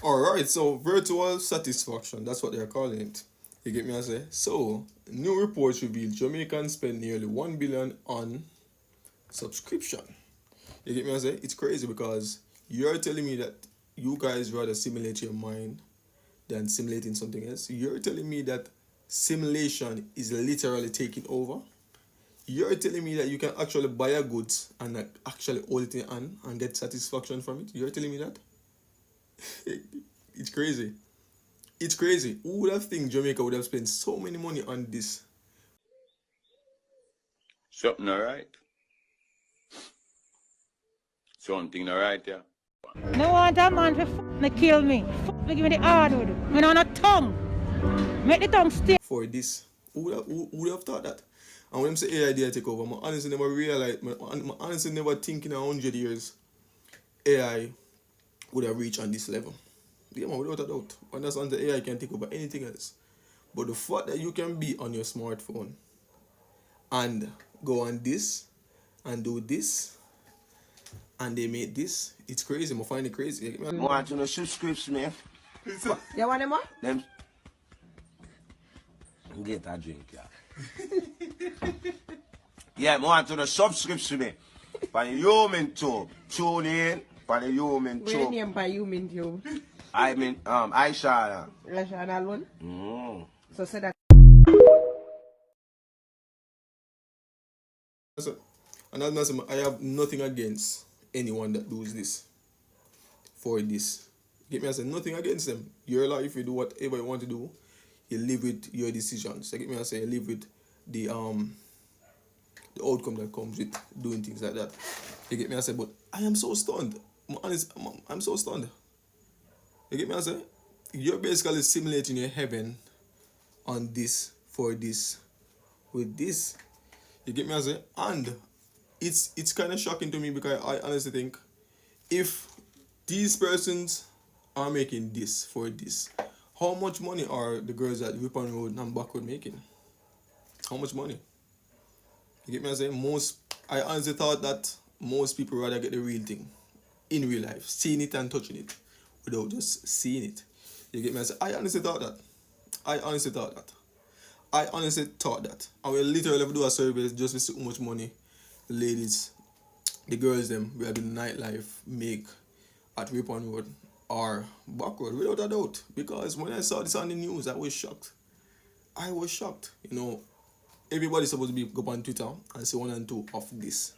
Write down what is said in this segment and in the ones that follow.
Alright, so virtual satisfaction, that's what they're calling it. You get me I say? So, new reports reveal Jamaicans spend nearly 1 billion on subscription. You get me I say? It's crazy because you're telling me that you guys rather simulate your mind than simulating something else. You're telling me that simulation is literally taking over. You're telling me that you can actually buy a goods and like, actually hold it in hand and get satisfaction from it. You're telling me that? It's crazy. It's crazy. Who would have think Jamaica would have spent so many money on this? Something alright. Something alright, yeah. No want a man to kill me. Me give me the hardwood. Me no tongue. Make the tongue stay. For this? Who would have thought that? And when I say AI did take over, I honestly never realized, I honestly never think in 100 years AI would have reached on this level. Yeah, man, without a doubt. Understand the AI can take over anything else. But the fact that you can be on your smartphone and go on this and do this and they made this, it's crazy. I find it crazy. I want to know subscription, man. You want them more? Them get a drink, yeah. Yeah, I want to know subscription, man. For the human tube, tune in. For the human Where tube. name by you mean you? I mean, Aisha. Rashan alone. So say that. So, and that's I have nothing against anyone that does this for this. Get me? I say nothing against them. Your life, you do whatever you want to do. You live with your decisions. Get me? I say you live with the outcome that comes with doing things like that. You get me? I say, but I am so stunned. I'm honest. I'm so stunned. You get me? I say, you're basically simulating your heaven on this for this with this. You get me? I say, and it's kind of shocking to me because I honestly think if these persons are making this for this, how much money are the girls at Ripon Road and Backwood making? How much money? You get me? I say I honestly thought that most people rather get the real thing in real life, seeing it and touching it, without just seeing it. You get me? I say I honestly thought that. I honestly thought that. I will literally do a survey just to see how much money the ladies, the girls them, we are doing nightlife make at Ripon Road or Backroad, without a doubt. Because when I saw this on the news, I was shocked. You know, everybody's supposed to be go on Twitter and say one and two of this.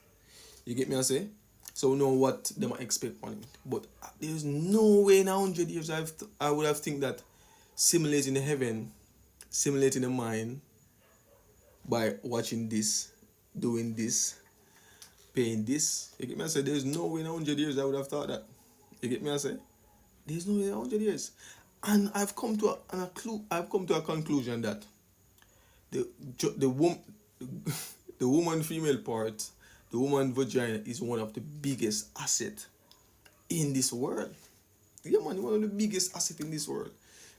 You get me? I say? So we know what they might expect on it. But there's no way in 100 years I would have think that simulating the heaven, simulating the mind by watching this, doing this, paying this. You get me? I say there's no way in 100 years I would have thought that. You get me? I say there's no way in 100 years, and I've come to a conclusion that the woman female part, the woman vagina is one of the biggest asset in this world. Yeah, man, one of the biggest asset in this world.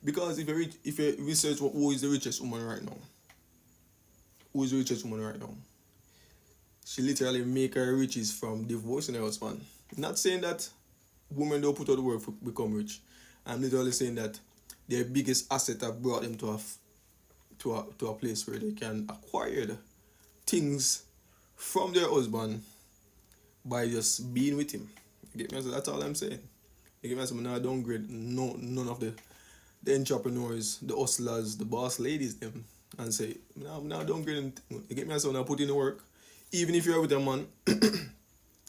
Because if you research who is the richest woman right now, she literally make her riches from divorcing her husband. Not saying that women don't put out the work to become rich. I'm literally saying that their biggest asset have brought them to a place where they can acquire things from their husband by just being with him. You get me? So that's all I'm saying. You get me? So I'm not downgrade none of the entrepreneurs, the hustlers, the boss ladies them and say, now downgrade them. You get me? So now put in the work. Even if you're with a man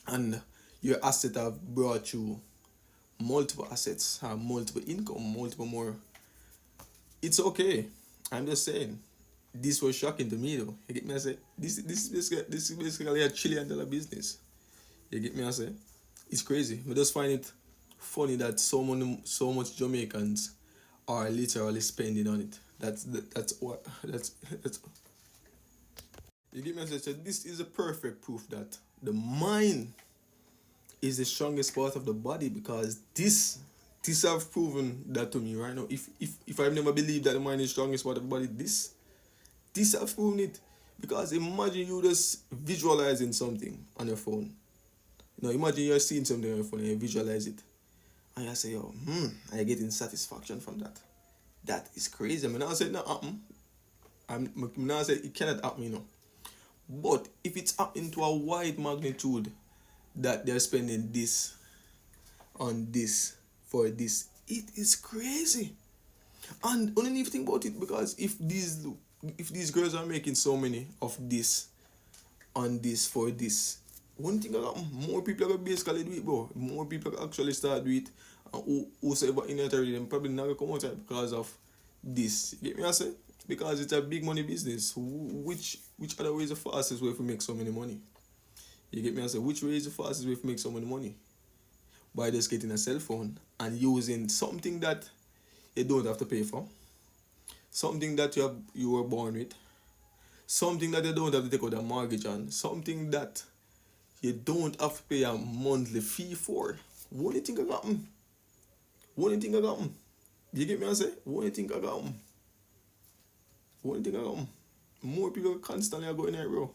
and your asset have brought you multiple assets, have multiple income, multiple more, it's okay. I'm just saying, this was shocking to me though. You get me? I say this is basically a $1 trillion business. You get me? I say it's crazy. I just find it funny that so much Jamaicans are literally spending on it. That's you get me? I say so this is a perfect proof that the mind is the strongest part of the body, because this have proven that to me right now. If I've never believed that the mind is the strongest part of the body, this have proven it. Because imagine you just visualizing something on your phone. You know, imagine you're seeing something on your phone and you visualize it. And you say, yo, are you getting satisfaction from that? That is crazy. I mean, I say it not happen. I'm not say it cannot happen, you know. But if it's happening to a wide magnitude that they're spending this on this for this, it is crazy. And only need to think about it, because if these girls are making so many of this on this for this, one thing that more people are gonna basically do it, bro. More people actually start do it, and whosoever in it already, them probably not gonna come out because of this. You get me I say? Because it's a big money business. Which other way is the fastest way to make so many money? You get me I say? Which way is the fastest way to make so many money? By just getting a cell phone and using something that you don't have to pay for, something that you were born with, something that you don't have to take out a mortgage on, something that you don't have to pay a monthly fee for. What do you think I got them? What do you think I got them? You get me I say? What do you think I got them? What do you think I got them? More people constantly are going there, bro.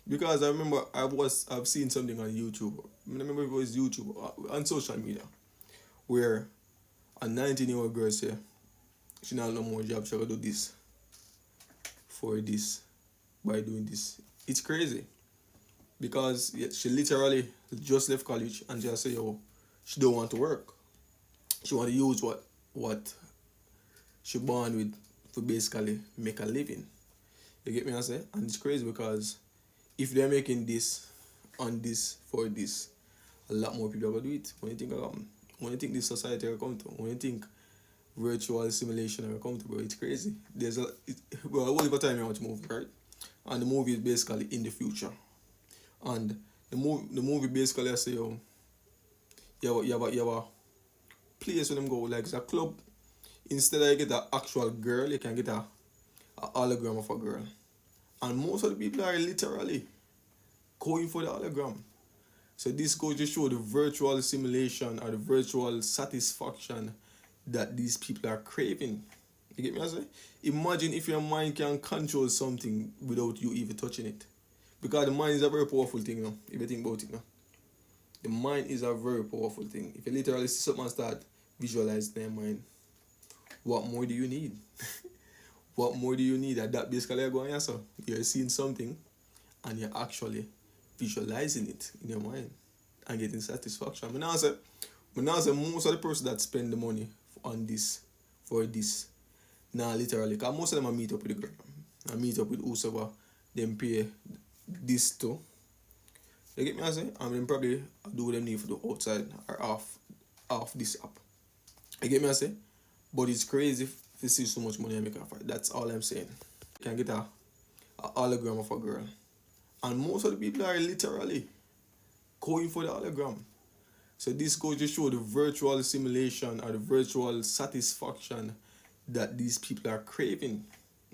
Because I remember I've seen something on YouTube. I remember it was YouTube, on social media, where a 19-year-old girl say she not no more job, she gotta do this for this by doing this. It's crazy. Because she literally just left college and just say, yo, she don't want to work. She want to use what she born with to basically make a living. You get me I say? And it's crazy because if they're making this on this for this, a lot more people are gonna do it. When you think this society will come to, when you think virtual simulation will come to, bro, it's crazy. Well, a whole heap of time you watch movie, right? And the movie is basically in the future. And the movie basically I say, yo, you have a place where them go, like it's a club. Instead of you get an actual girl, you can get a hologram of a girl. And most of the people are literally going for the hologram. So this goes to show the virtual simulation or the virtual satisfaction that these people are craving. You get me I say? Imagine if your mind can control something without you even touching it. Because the mind is a very powerful thing, you know, if you think about it now. The mind is a very powerful thing. If you literally see something and start visualizing their mind, what more do you need? What more do you need? That basically you're going answer. You're seeing something and you're actually visualizing it in your mind and getting satisfaction. But now I say most of the person that spend the money on this for this, now literally, because most of them are meet up with the girl. I meet up with whosoever them pay this to. You get me I say? And then probably do what them need for the outside or off this app. You get me I say? But it's crazy if you see so much money I make off it. That's all I'm saying. You can get a hologram of a girl. And most of the people are literally going for the hologram. So this goes to show the virtual simulation or the virtual satisfaction that these people are craving.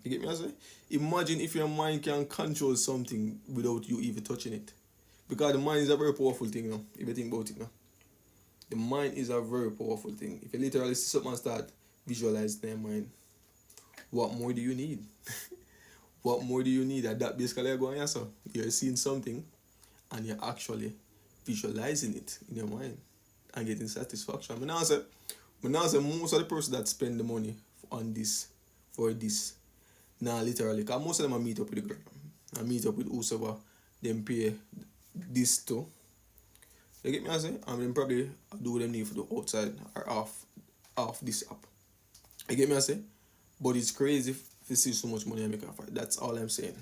You get me I say? Imagine if your mind can control something without you even touching it. Because the mind is a very powerful thing, you know, if you think about it now. The mind is a very powerful thing. If you literally see something and start visualizing their mind, what more do you need? What more do you need? That basically you're going answer. You're seeing something and you're actually visualizing it in your mind and getting satisfaction. But now I say most of the person that spend the money on this for this, now literally, because most of them are meet up with the girl. I meet up with whosoever them pay this to. You get me I say? And then probably do what them need for the outside or off this app. You get me I say? But it's crazy if you see so much money I make off it. That's all I'm saying.